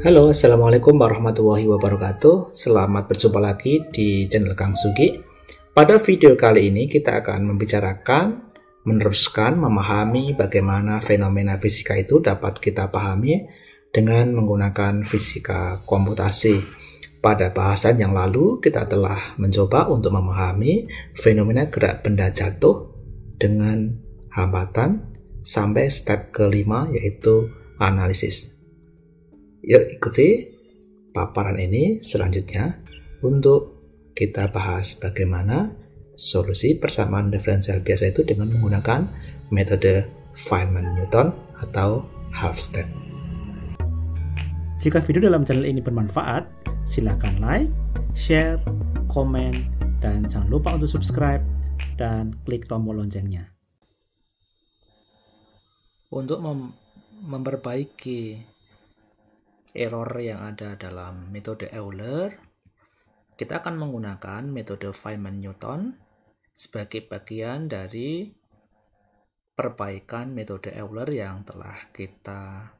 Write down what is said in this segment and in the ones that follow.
Halo, Assalamualaikum warahmatullahi wabarakatuh. Selamat berjumpa lagi di channel Kang Sugi. Pada video kali ini kita akan meneruskan memahami bagaimana fenomena fisika itu dapat kita pahami dengan menggunakan fisika komputasi. Pada bahasan yang lalu kita telah mencoba untuk memahami fenomena gerak benda jatuh dengan hambatan sampai step kelima, yaitu analisis. Yuk ikuti paparan ini selanjutnya untuk kita bahas bagaimana solusi persamaan diferensial biasa itu dengan menggunakan metode Feynman-Newton atau half step. Jika video dalam channel ini bermanfaat, silakan like, share, komen, dan jangan lupa untuk subscribe dan klik tombol loncengnya. Untuk memperbaiki error yang ada dalam metode Euler, kita akan menggunakan metode Feynman-Newton sebagai bagian dari perbaikan metode Euler yang telah kita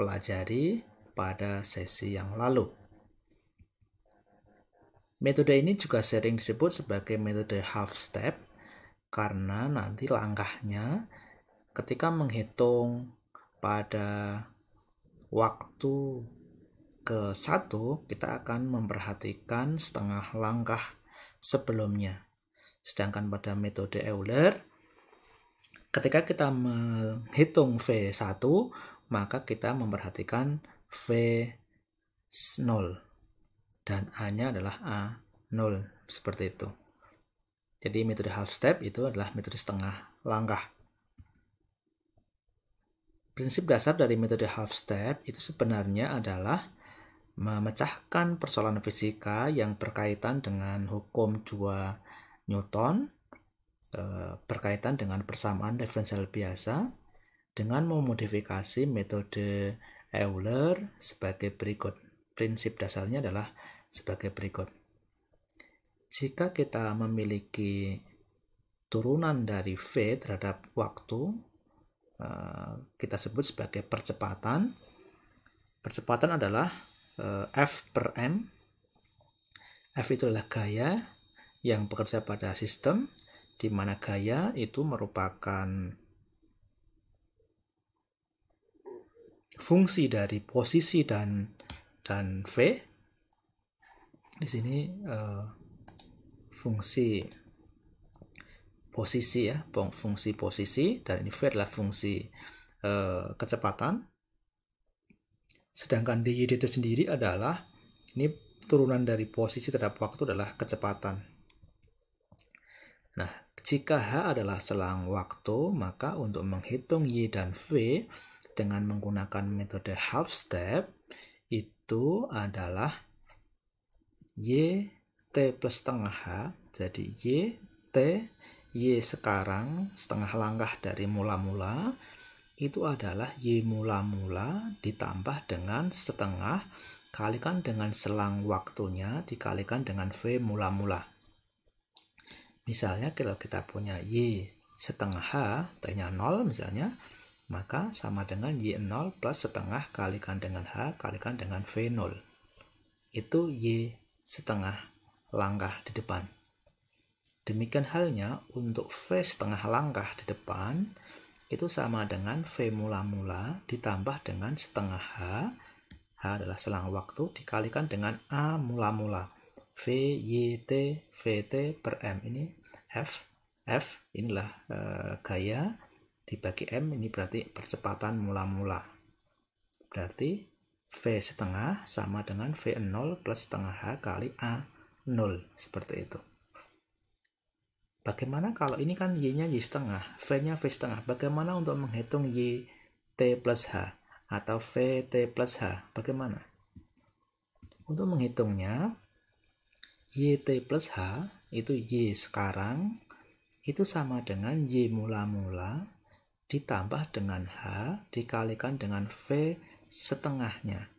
pelajari pada sesi yang lalu. Metode ini juga sering disebut sebagai metode half step karena nanti langkahnya ketika menghitung pada waktu ke-1, kita akan memperhatikan setengah langkah sebelumnya. Sedangkan pada metode Euler, ketika kita menghitung V1, maka kita memperhatikan V0 dan A-nya adalah A0, seperti itu. Jadi metode half step itu adalah metode setengah langkah. Prinsip dasar dari metode half step itu sebenarnya adalah memecahkan persoalan fisika yang berkaitan dengan hukum 2 Newton, berkaitan dengan persamaan diferensial biasa, dengan memodifikasi metode Euler sebagai berikut. Prinsip dasarnya adalah sebagai berikut. Jika kita memiliki turunan dari V terhadap waktu, kita sebut sebagai percepatan. Percepatan adalah F per M. F itu adalah gaya yang bekerja pada sistem, di mana gaya itu merupakan fungsi dari posisi dan V. Di sini fungsi posisi ya, fungsi posisi, dan ini V adalah fungsi kecepatan. Sedangkan dYdt sendiri adalah ini turunan dari posisi terhadap waktu adalah kecepatan. Nah, jika H adalah selang waktu, maka untuk menghitung Y dan V dengan menggunakan metode half step itu adalah YT plus setengah H. Jadi Y sekarang setengah langkah dari mula-mula itu adalah Y mula-mula ditambah dengan setengah kalikan dengan selang waktunya dikalikan dengan V mula-mula. Misalnya kalau kita punya Y setengah H, T-nya 0 misalnya, maka sama dengan Y0 plus setengah kalikan dengan H kalikan dengan V0. Itu Y setengah langkah di depan. Demikian halnya untuk V setengah langkah di depan itu sama dengan V mula-mula ditambah dengan setengah H. H adalah selang waktu dikalikan dengan A mula-mula. V, Y, T, VT per M. Ini F inilah gaya dibagi M, ini berarti percepatan mula-mula. Berarti V setengah sama dengan V0 plus setengah H kali A0, seperti itu. Bagaimana kalau ini kan Y-nya Y setengah, V-nya V setengah. Bagaimana untuk menghitung YT plus H atau VT plus H? Bagaimana? Untuk menghitungnya, YT plus H itu Y sekarang itu sama dengan Y mula-mula ditambah dengan H dikalikan dengan V setengahnya.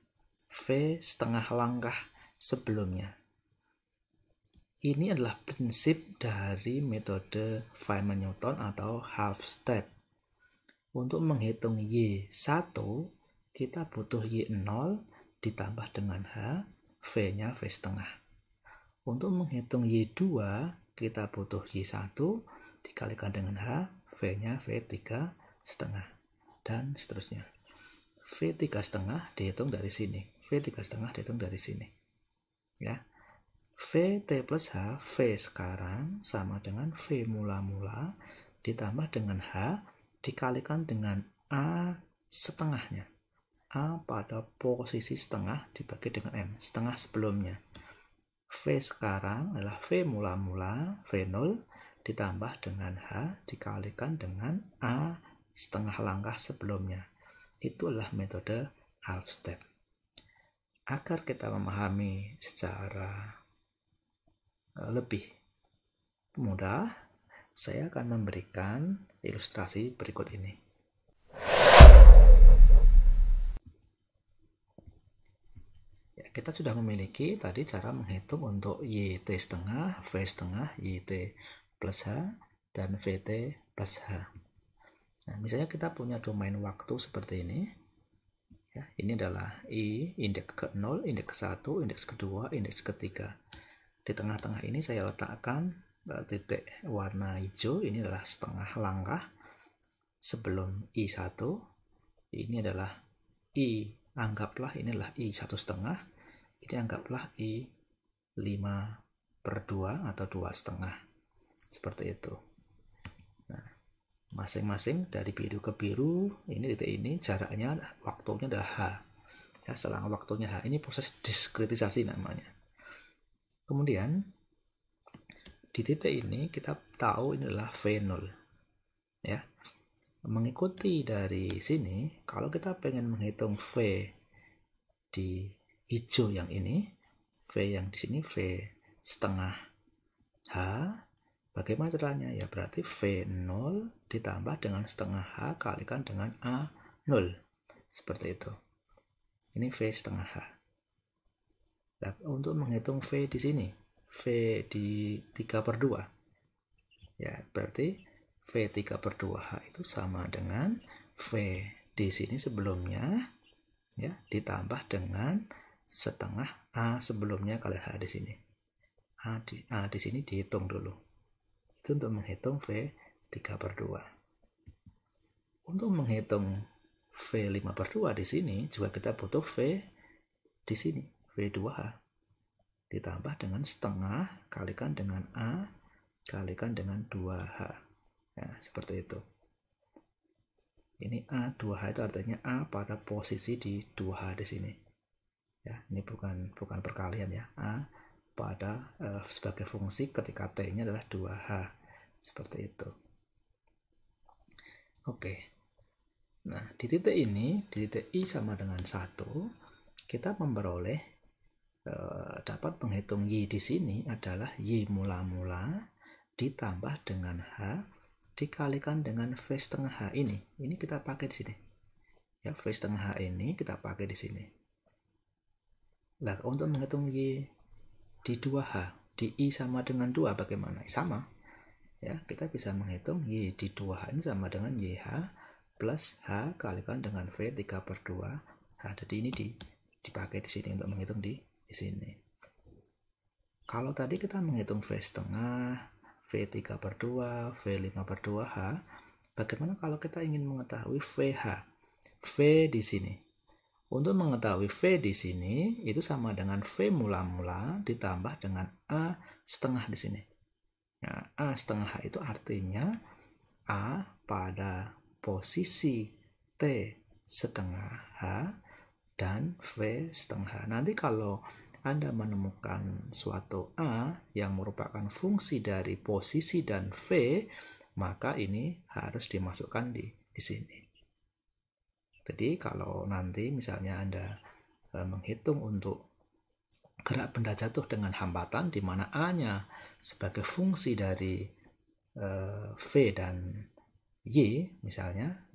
V setengah langkah sebelumnya. Ini adalah prinsip dari metode Feynman-Newton atau half step. Untuk menghitung Y1, kita butuh Y0 ditambah dengan H, V-nya V setengah. Untuk menghitung Y2, kita butuh Y1 dikalikan dengan H, V-nya V3 setengah, dan seterusnya. V3 setengah dihitung dari sini, V3 setengah dihitung dari sini. Ya, VT plus H, V sekarang sama dengan V mula-mula ditambah dengan H dikalikan dengan A setengahnya. A pada posisi setengah dibagi dengan M, setengah sebelumnya. V sekarang adalah V mula-mula, V0 ditambah dengan H dikalikan dengan A setengah langkah sebelumnya. Itu adalah metode half step. Agar kita memahami secara lebih mudah, saya akan memberikan ilustrasi berikut ini. Ya, kita sudah memiliki tadi cara menghitung untuk YT setengah, V setengah, YT plus H, dan VT plus H. Nah, misalnya kita punya domain waktu seperti ini. Ya, ini adalah I, indeks ke-0, indeks ke-1, indeks ke-2, indeks ke-3. Di tengah-tengah ini saya letakkan titik warna hijau, ini adalah setengah langkah sebelum I1. Ini adalah I, anggaplah ini adalah I1 setengah, ini anggaplah I5/2 atau 2 setengah. Seperti itu. Nah, masing-masing dari biru ke biru, ini titik ini jaraknya, waktunya adalah H. Ya, selang waktunya H, ini proses diskretisasi namanya. Kemudian di titik ini kita tahu ini adalah V0. Ya. Mengikuti dari sini, kalau kita pengen menghitung V di hijau yang ini, V yang di sini V setengah H, bagaimana caranya? Ya berarti V0 ditambah dengan setengah H kalikan dengan A0. Seperti itu. Ini V setengah H. Nah, untuk menghitung V di sini, V di 3/2, ya berarti V 3/2H itu sama dengan V di sini sebelumnya, ya ditambah dengan setengah A sebelumnya kali H di sini. A di sini dihitung dulu. Itu untuk menghitung V 3/2. Untuk menghitung V 5/2 di sini juga kita butuh V di sini, V2H ditambah dengan setengah kalikan dengan A kalikan dengan 2H. Ya, seperti itu. Ini A 2H itu artinya A pada posisi di 2H di sini. Ya, ini bukan perkalian ya. A pada sebagai fungsi ketika T-nya adalah 2H. Seperti itu. Oke. Nah, di titik ini, di titik I sama dengan 1, kita memperoleh dapat menghitung Y di sini adalah Y mula-mula ditambah dengan H dikalikan dengan V setengah H ini. Ini kita pakai di sini. Ya, V setengah H ini kita pakai di sini. Nah, untuk menghitung Y di 2H, di I sama dengan 2 bagaimana? Sama. Ya, kita bisa menghitung Y di 2H ini sama dengan YH plus H kalikan dengan V 3/2H. Jadi ini dipakai di sini untuk menghitung di sini. Kalau tadi kita menghitung V setengah, V 3/2, V 5/2H, bagaimana kalau kita ingin mengetahui VH? V di sini. Untuk mengetahui V di sini, itu sama dengan V mula-mula ditambah dengan A setengah di sini. Nah, A setengah H itu artinya A pada posisi T setengah H dan V setengah H. Nanti kalau Anda menemukan suatu A yang merupakan fungsi dari posisi dan V, maka ini harus dimasukkan di sini. Jadi kalau nanti misalnya Anda menghitung untuk gerak benda jatuh dengan hambatan di mana A-nya sebagai fungsi dari V dan Y misalnya,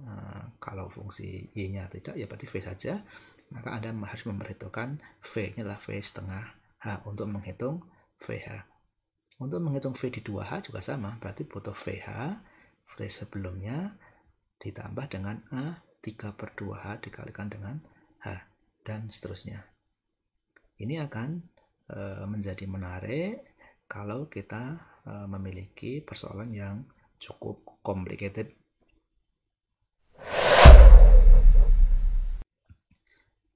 kalau fungsi Y-nya tidak ya berarti V saja, maka Anda harus memperhitungkan V-nya adalah V setengah H untuk menghitung VH. Untuk menghitung V di 2H juga sama, berarti butuh VH, V sebelumnya ditambah dengan A 3/2H dikalikan dengan H, dan seterusnya. Ini akan menjadi menarik kalau kita memiliki persoalan yang cukup complicated.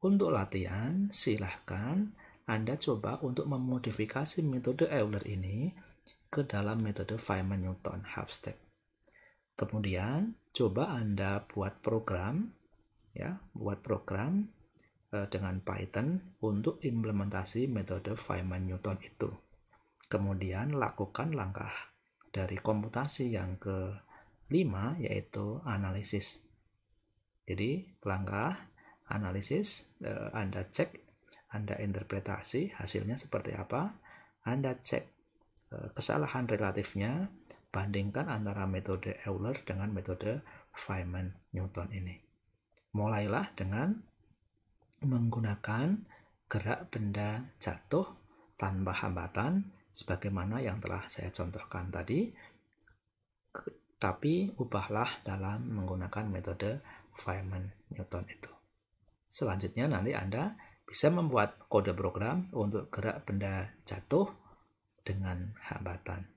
Untuk latihan, silahkan Anda coba untuk memodifikasi metode Euler ini ke dalam metode Feynman-Newton half step. Kemudian coba Anda buat program, ya, dengan Python untuk implementasi metode Feynman-Newton itu. Kemudian lakukan langkah dari komputasi yang ke-5, yaitu analisis. Jadi langkah analisis, Anda cek, Anda interpretasi hasilnya seperti apa, Anda cek kesalahan relatifnya, bandingkan antara metode Euler dengan metode Feynman-Newton ini. Mulailah dengan menggunakan gerak benda jatuh tanpa hambatan sebagaimana yang telah saya contohkan tadi, tapi ubahlah dalam menggunakan metode Feynman-Newton itu. Selanjutnya nanti Anda bisa membuat kode program untuk gerak benda jatuh dengan hambatan.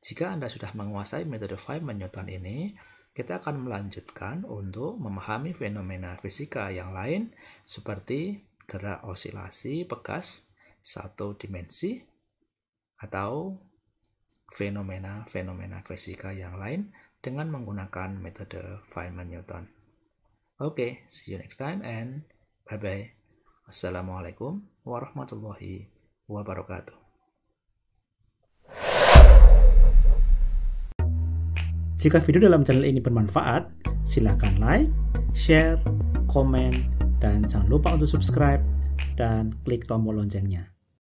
Jika Anda sudah menguasai metode Feynman-Newton ini, kita akan melanjutkan untuk memahami fenomena fisika yang lain seperti gerak osilasi pegas satu dimensi atau fenomena-fenomena fisika yang lain dengan menggunakan metode Feynman-Newton. Okay, see you next time and bye-bye. Wassalamualaikum warahmatullahi wabarakatuh. Jika video dalam channel ini bermanfaat, silakan like, share, komen, dan jangan lupa untuk subscribe dan klik tombol loncengnya.